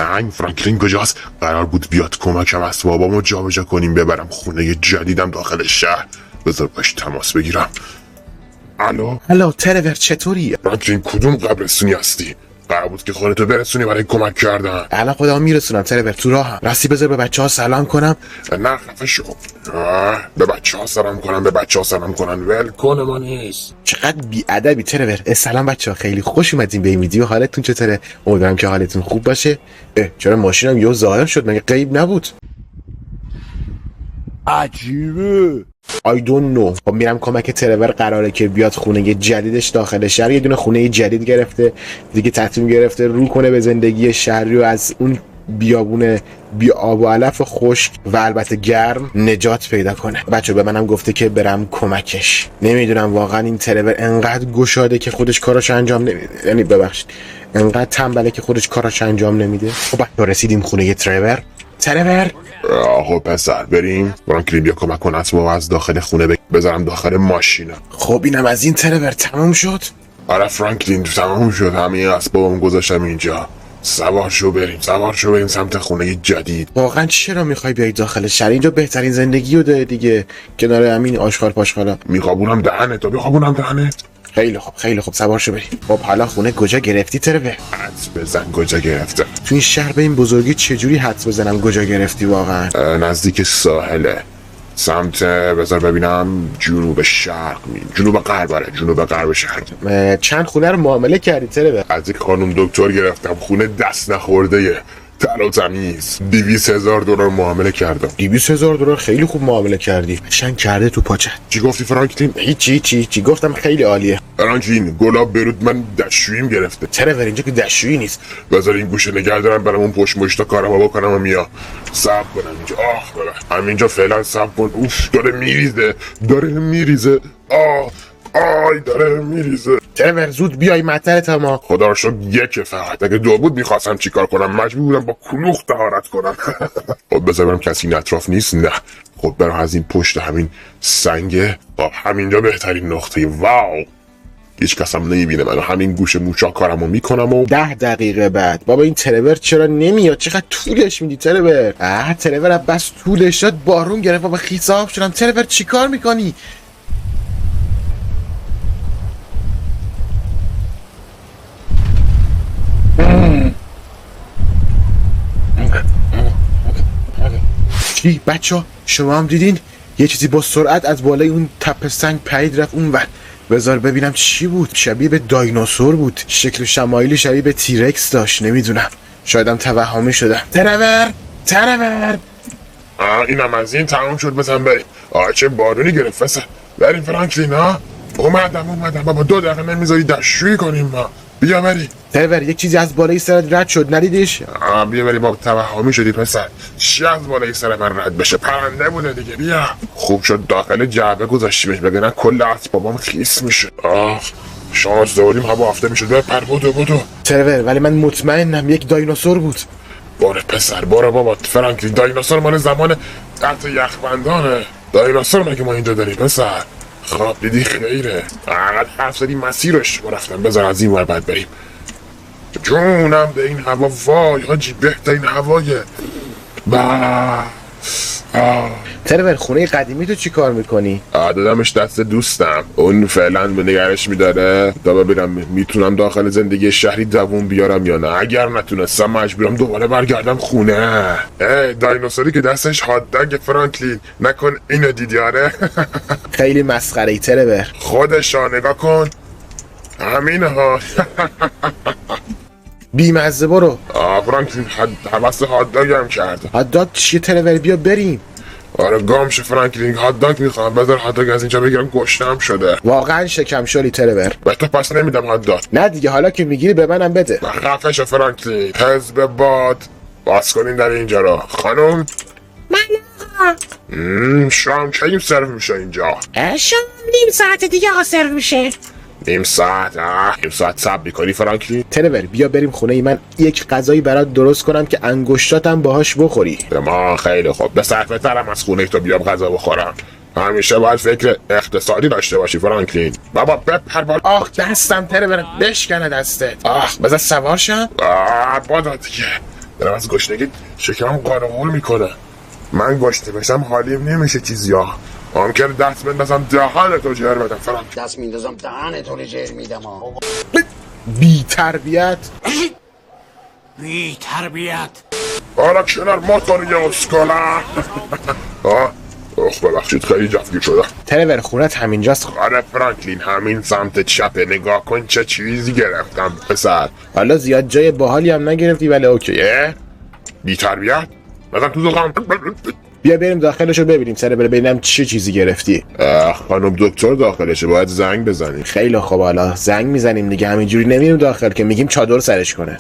سنگ. فرانکلین کجاست؟ قرار بود بیاد کمکم اسبابامو جابجا کنیم ببرم خونه جدیدم داخل شهر. بذار باش تماس بگیرم. الو ترور چطوری؟ فرانکلین کدوم قبرستونی هستی؟ قرار بود که خودتو برسونی برای کمک کردن. الان خودم میرسونم ترور، تو راهم. راستی بذار به بچه‌ها سلام کنم. نه خفه شو. به بچه‌ها سلام کنن ول کن ما نیست. چقدر بی‌ادبی ترور. سلام بچه‌ها، خیلی خوش اومدین به این ویدیو. حالتون چطوره؟ امیدوارم که حالتون خوب باشه. چرا ماشینم یهو ظاهر شد؟ مگه غیب نبود؟ عجیبه. I don't know. خب میرم کمک ترور. قراره که بیاد خونه جدیدش داخل شهر. یه دونه خونه جدید گرفته دیگه، تصمیم گرفته رو کنه به زندگی شهری و از اون بیابون بی آب و علف خشک و البته گرم نجات پیدا کنه. بچه به منم گفته که برم کمکش. نمیدونم واقعا این ترور انقدر گشاده که خودش کاراشو انجام نمیده. یعنی ببخشید انقدر تنبله که خودش کاراشو انجام نمیده. خب رسیدیم خونه ترور. خب پسر بریم. فرانکلین بیا کمک کن اسبابو از داخل خونه بذارم داخل ماشینم. خب اینم از این ترور تموم شد. آره فرانکلین تموم شد. همه اسبابم گذاشتم اینجا. سوار شو بریم سمت خونه جدید. واقعا چرا میخوای بیای داخل شهر؟ اینجا بهترین زندگی رو داره دیگه، کنار همین آشغال پاشغالا. میخوابونم دهنت. خیلی خوب سوار شو بریم. خب حالا خونه کجا گرفتی ترور؟ حدس بزن کجا گرفته. تو این شهر به این بزرگی چجوری حدس بزنم کجا گرفتی واقعا؟ نزدیک ساحله، سمت بذار ببینم جنوب غرب شهر. چند خونه رو معامله کردی ترور؟ از یک خانم دکتر گرفتم خونه دست نخورده تر و تمیز. $200,000 معامله کردم. $200,000 خیلی خوب معامله کردی. قشنگ کرده تو پاچت. چی گفتی فرانکلین؟ هیچی گفتم خیلی عالیه. فرانکلین گلاب برود من دستشوییم گرفته. ترور اینجا که دستشویی نیست. بذار این گوشه نگه دارم برام اون پشت مشتا کارمو بکنم و میام. صبر کنم اینجا. همینجا فعلا صبر کن. اوف داره میریزه. داره میریزه. ترور زود بیای مطرت ما. خدا رو شکر یک فقط. اگه دو بود میخواستم چیکار کنم؟ مجبور بودم با کلوخ طهارت کنم. خب بذار برم کسی این اطراف نیست. نه خب برم از این پشت همین سنگه. خب همینجا بهترین نقطه. واو هیچ کس هم نمیبینه منو. همین گوشه موچا کارمو میکنم و 10 دقیقه بعد. بابا این ترور چرا نمیاد؟ چقدر طولش میدی ترور؟ ترور بس طولش داد بارون گرفت. بابا خیس آب شدم. ترور چیکار میکنی؟ چی بچه شما هم دیدین؟ یه چیزی با سرعت از بالای اون تپه سنگ پرید رفت اون ور. بذار ببینم چی بود. شبیه به دایناسور بود. شکل شمایلی شبیه به تیرکس داشت. نمیدونم شایدم توهمی شدم. ترور اینم از این تموم شد. بزن بریم. چه بارونی گرفت فسر. بریم فرانکلین. اومدم بابا 2 دقیقه نمیذاری دستشویی کنیم ما. بیا بری. ترور یک چیزی از بالای سرت رد شد ندیدیش؟ بیا بری بابا توهمی شدی پسر. چی از بالای سر من رد بشه؟ پرنده بوده دیگه. بیا خوب شد داخل جعبه گذاشتیمش بگنن کل اسبابام خیس میشه. شانس داریم هوا هفته میشد. بپر بدو. ترور ولی من مطمئنم یک دایناسور بود. باره پسر باره بابا. فرانکلین دایناسور مال زمان قطع یخبندانه. دایناسور مگه ما اینجا داریم پسر؟ خواب دیدی خیره. اقل حرف زدی مسیرش رفتم. بذار از این ور بعد بریم. جونم به این هوا. وای حاجی بهترین هوایه. ترور خونه قدیمی تو چی کار میکنی؟ دادمش دست دوستم. اون فعلا به نگرش میداره تا ببینم میتونم داخل زندگی شهری دووم بیارم یا نه. اگر نتونستم مجبورم دوباره برگردم خونه. دایناسوری که دستش هاتداگ فرانکلین نکن اینو دیدی؟ آره خیلی مسخره ای ترور. خودشا نگاه کن. همین ها. بیمزه برو. فرانکلین حوث هاتداگ هم کرد. هاتداگ چیه ترور؟ بیا بریم. آره گامش فرانکلین هاتداگ میخوام. بذار هاتداگ از اینجا بگیرم گشتم شده. واقعا شکم شدی ترور. به تو پس نمیدم هاتداگ. نه دیگه حالا که میگیری به منم بده. خفش فرانکلین. حزب باد باز کنین در اینجا رو. خانم من شام کی سرو میشه اینجا؟ شام 1/2 ساعت دیگه سرو میشه. 1/2 ساعت؟ 1/2 ساعت صبر میکنی فرانکلین؟ ترور بیا بریم خونه ای من یک غذایی برات درست کنم که انگشتاتم باهاش بخوری. ما خیلی خوب. به صرفه ترم از خونه تو بیام غذا بخورم. همیشه باید فکر اقتصادی داشته باشی فرانکلین. بابا بپر بالا. دستم ترور بشکنه دستت. بذار سوار شم. بابا دیگه دارم از گشنگی شکمم قارقور میکنه. من گشته بشم حالیم نمیشه چیزیا. ممکنه دست بندازم دهان تو جر بدم فرانک. دست میندازم دهن تو رو جر میدم ها. بی تربیت. بی تربیت. حالا کنار موتور یه اسکالا. ببخشید خیلی جفگیر شده. ترور خونت همینجاست. آره فرانکلین همین سمت چپه. نگاه کن چه چیزی گرفتم پسر. حالا زیاد جای باحالی هم نگرفتی ولی اوکیه. بی تربیت؟ مثلا تو زغم. بیا بریم داخلشو ببینیم ترور، ببینم چه چیزی گرفتی. خانم دکتر داخلشه، باید زنگ بزنیم. خیلی خوب، حالا زنگ میزنیم دیگه، همینجوری نمیریم داخل که میگیم چادر سرش کنه.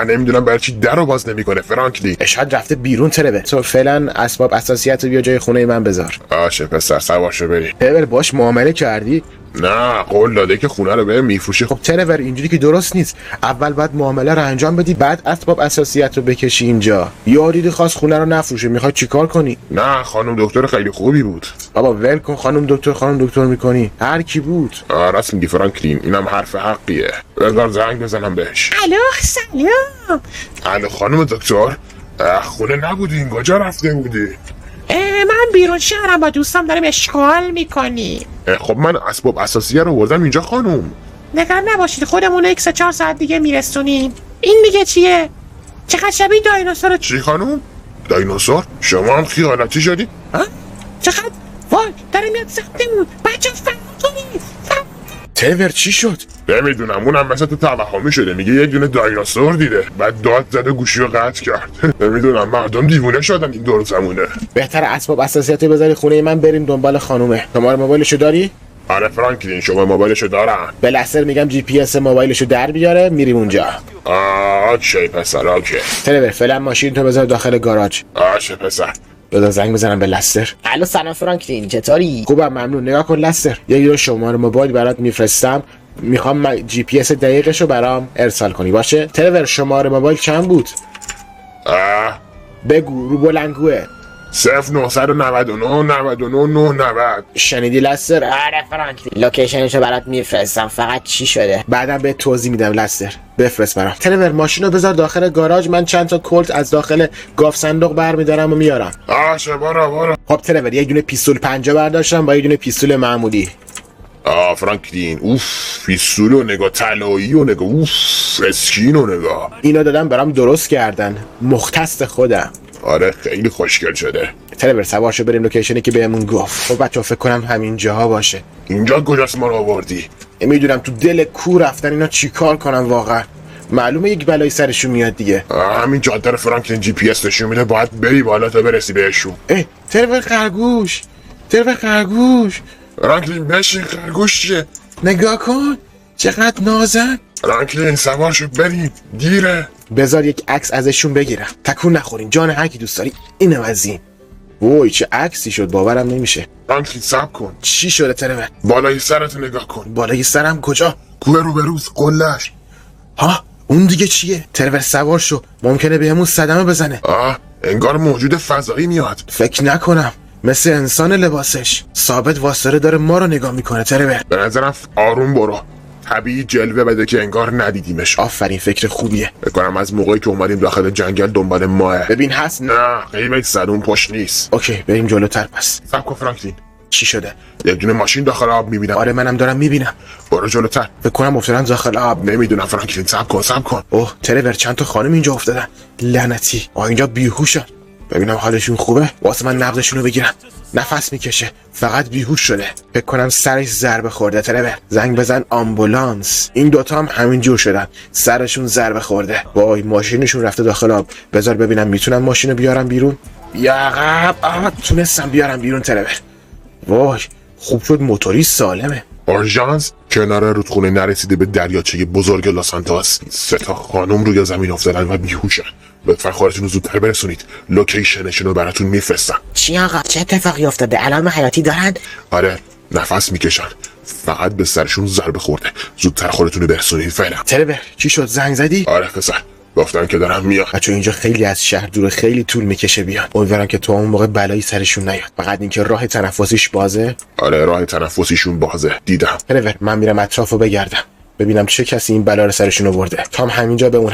نمیدونم برای چی درو باز نمیکنه فرانکلین. شاید رفته بیرون ترور. تو فعلا اسباب اساسیت رو بیا جای خونه من بذار. آشه پسر سوارشو بریم. ترور باش معامله کردی؟ نه قول داده که خونه رو به میفروشه. خب ترور اینجوری که درست نیست. اول باید معامله رو انجام بدی بعد اسباب اساسیت رو بکشی اینجا. یا دیدی خواست خونه رو نفروشه، میخوای چیکار کنی؟ نه خانم دکتر خیلی خوبی بود. بابا ول کن، خانم دکتر میکنی. هر کی بود؟ راست میگی فرانکلین، اینم حرف حقیه. بذار زنگ بزنم بهش. الو سلام. الو خانم دکتر، خونه نبودین، کجا رفته بودی؟ من بیرون شهرم با دوستم داریم اشغال میکنیم. خب من اسباب اساسیه رو بردم اینجا خانم. نگران نباشید خودمون 1-4 ساعت دیگه میرسونیم. این دیگه چیه؟ چقدر شبیه دایناسور. چی خانم؟ دایناسور؟ شما هم خیالتی شدی؟ چقدر وای داره میاد سمتمون. بچه فرق کنید. ترور چی شد؟ نمیدونم، اونم مثل تو توهمی شده، میگه یک دونه دایناسور دیده، بعد داد زده گوشی رو قطع کرد. نمیدونم مردم دیوونه شدن این دور زمونه. بهتر اسباب اساسیت بذاری خونه من بریم دنبال خانومه. شماره موبایلشو داری؟ آره فرانکلین شما موبایلشو دارم. به لستر میگم جی پی اس موبایلشو در بیاره، میریم اونجا. اوکی پسر اوکی. ترور فعلا ماشین تو بذار داخل گاراژ. آشه پسر. بذار زنگ بزنم به لستر. الو سلام فرانکلین، چطوری؟ خوبم ممنون. نگاه کن لستر، یه شماره موبایل برات میفرستم، میخوام جی پی اس دقیقشو برام ارسال کنی باشه؟ ترور شماره موبایل چند بود؟ بگو رو بلندگوه. 0999 99 990. شنیدی لستر؟ آره فرانکلین، لوکیشنشو برات میفرستم، فقط چی شده؟ بعدم به توضیح میدم لستر. بفرست برام. ترور ماشینو بذار داخل گاراژ، من چند تا کلت از داخل گاف صندوق برمیدارم و میارم. آشه برو. خب ترور یه دونه پیستول 50 برداشتم با یه دونه پیستول معمولی. فرانکلین اوف، پیستول و نگاه، طلایی و نگاه، اوف اسکین و نگاه. اینا دادم برام درست کردن، مختص خودم. آره خیلی خوشگل شده. ترور سوارشو بریم لوکیشنی که بهمون گفت. خب بچه‌ها فکر کنم همین جاها باشه. اینجا کجاست ما رو آوردی؟ نمیدونم تو دل کو رفتن اینا چیکار کنن واقعا. معلومه یک بلایی سرشون میاد دیگه. همین جاده رو فرانکلین جی پی اس نشون میده، باید بری بالا تا برسی بهشون. ترور خرگوش. فرانکلین بشین، خرگوش چیه؟ نگاه کن چقدر نازن. فرانکلین سوارشو بریم، دیره. بذار یک عکس ازشون بگیرم. تکون نخورین، جان هر کی دوست داری. اینم از این. وای چه عکسی شد، باورم نمیشه. فرانکلین صبر کن. چی شده ترور؟ بالای سرت نگاه کن. بالای سرم کجا؟ کوه روبروز، قله‌اش. ها اون دیگه چیه؟ ترور سوار شو، ممکنه بهمون صدمه بزنه. انگار موجود فضایی میاد. فکر نکنم، مثل انسان لباسش. ثابت واسره داره ما رو نگاه میکنه. ترور به نظرم آروم برو، طبیعی جلوه بده که انگار ندیدیمش. آفرین، فکر خوبیه. بکنم از موقعی که اومدیم داخل جنگل دنبال ماه. ببین هست. نه خیلی اون پشت نیست. اوکی بریم جلوتر پس. صبر کن فرانکلین. چی شده؟ یک دونه ماشین داخل آب میبینم. آره منم دارم میبینم. برو جلوتر. فکر کنم افتادن داخل آب. نمیدونم فرانکلین، صبر کن. اوه ترور چند تا خانم اینجا افتادن. لعنتی. اینجا بیهوشن. ببینم حالشون خوبه. واسه من نبضشون رو بگیرم. نفس میکشه، فقط بیهوش شده. فکر کنم سرش ضربه خورده. ترور زنگ بزن آمبولانس. این دوتا هم همینجور شدن، سرشون ضربه خورده. وای ماشینشون رفته داخل آب. بذار ببینم میتونم ماشینو بیارم بیرون. بیا عقب. تونستم بیارم بیرون ترور. وای خوب شد موتوری سالمه. اورژانس کنار رودخونه نرسیده به دریاچه بزرگ لاسانتاس 3 تا خانم روی زمین افتادن و بیهوشن. لطفا خودتون رو زودتر برسونید، لوکیشنشون رو براتون میفرستم. چی آقا؟ چه اتفاقی افتاده؟ علائم حیاتی دارن؟ آره نفس میکشن، فقط به سرشون ضربه خورده. زودتر خودتون رو برسونید فعلا. ترور چی شد؟ زنگ زدی؟ آره پسر، گفتن که دارم میاد. بچه اینجا خیلی از شهر دوره، خیلی طول میکشه بیان. امیدوارم که تو اون موقع بلایی سرشون نیاد. فقط اینکه راه تنفسیش بازه. آره راه تنفسیشون بازه، دیدم. ترور من میرم اطرافو بگردم. ببینم چه کسی این بلا رو سرشون آورده. تام همینجا بمون،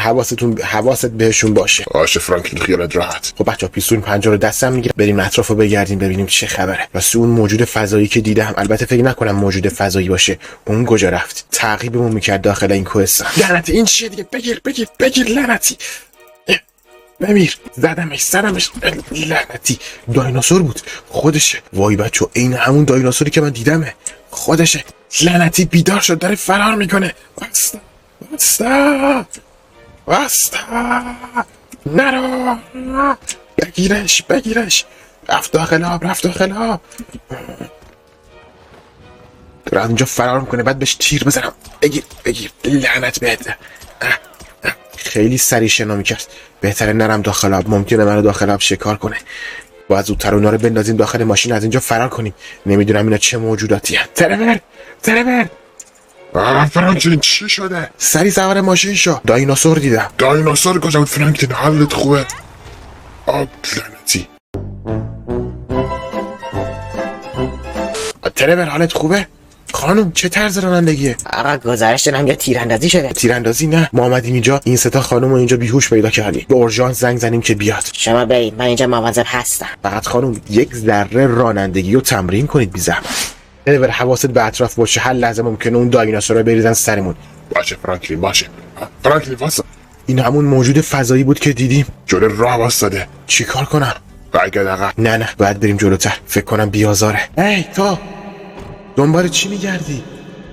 حواست بهشون باشه. باشه فرانکلین، خیالت راحت. خب بچا پیستون پنجره رو دستم میگیرم، بریم اطرافو بگردیم ببینیم چه خبره. واسه اون موجود فضایی که دیدم، البته فکر نکنم موجود فضایی باشه، اون کجا رفت؟ تعقیبمون میکرد داخل این کوهستان. لعنتی این چیه دیگه؟ بگیر لعنتی. بمیر. زدمش لعنتی. دایناسور بود. خودشه. وای بچه این همون دایناسوری که من دیدمه. خودشه. لعنتی بیدار شد، داره فرار میکنه. بستا نرو. بگیرش. رفت داخل آب. داره اینجا فرار میکنه، بعد بهش تیر بزنم. بگیر لعنت بهت. خیلی سریع شنا میکرد. بهتره نرم داخل آب، ممکنه منو داخل آب شکار کنه. باید زودتر اونا رو بندازیم داخل ماشین، از اینجا فرار کنیم. نمیدونم اینا چه موجوداتی هستن. ترور فرانکلین چی شده؟ سری سوار ماشین شو. دایناسور دیدم. دایناسور کجا بود فرانکلین؟ حالت خوبه؟ لعنتی. ترور حالت خوبه؟ خانم چه طرز رانندگیه؟ آقا گزارش دارم یا تیراندازی شده؟ تیراندازی نه، ما اومدیم اینجا این سه تا خانم رو اینجا بیهوش پیدا کردیم. به اورژانس زنگ زنیم که بیاد. شما برید، من اینجا مواظب هستم. فقط خانم یک ذره رانندگی رو تمرین کنید بی زحمت. بر حواست به اطراف باشه، هر لحظه ممکنه اون دایناسورا بریزن سرمون. باشه فرانکلین باشه. فرانکلین واسه این همون موجود فضایی بود که دیدیم. جلوی راه واسطه. چیکار کنم؟ برگرد عقب. نه باید بریم جلوتر. فکر کنم بیازاره. هی تو دنبال چی میگردی؟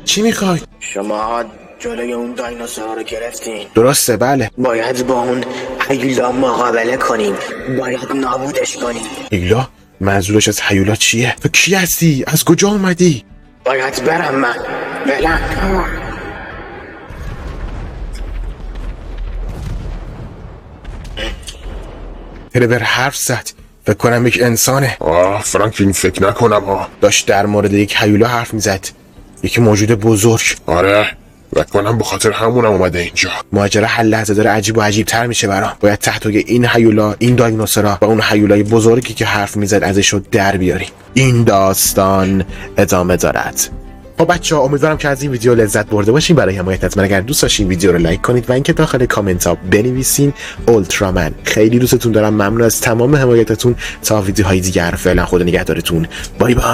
چی میخوای؟ شما جلوی اون دایناسورها رو گرفتین. درسته بله. باید با اون هیولا مقابله کنیم. باید نابودش کنیم. هیولا؟ منظورش از هیولا چیه؟ تو کی هستی؟ از کجا اومدی؟ باید برم من. بلند. ترور حرف زد. فکر کنم یک انسانه. فرانکلین فکر نکنم داشت در مورد یک هیولا حرف میزد. یک موجود بزرگ. آره فکر کنم بخاطر همونم اومده اینجا. ماجرا هر لحظه داره عجیب و عجیب تر میشه برام. باید تحت این هیولا، این دایناسورا و اون هیولای بزرگی که حرف میزد ازش رو در بیاریم. این داستان ادامه دارد. خب بچه‌ها امیدوارم که از این ویدیو لذت برده باشین. برای حمایت از من اگر دوست داشتین ویدیو رو لایک کنید و اینکه داخل کامنت ها بنویسین اولترامن. خیلی دوستتون دارم. ممنون از تمام حمایتتون. تا ویدیوهای دیگر فعلا خدا نگهدارتون. بای بای.